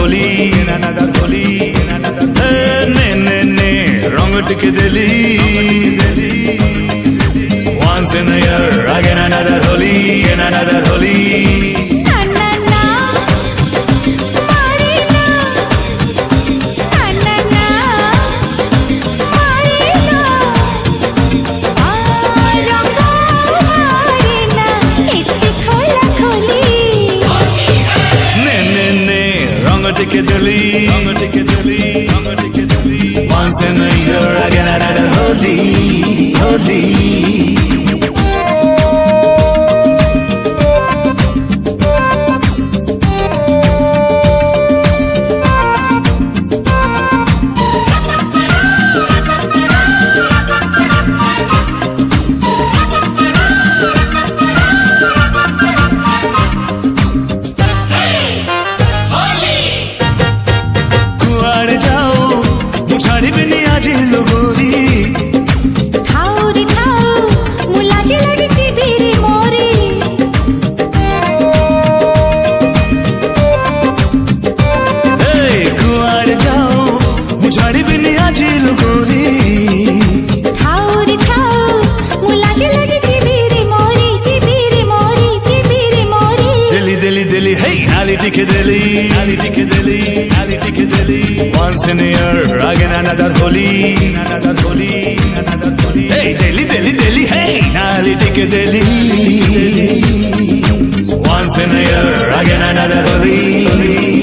होली ने रंग टिके दिली once in a year again another holy and another holy टिके दिली once in a year again another holy टिके दिली once in a year again another holy hey deli hey nali टिके दिली once in a year again another holy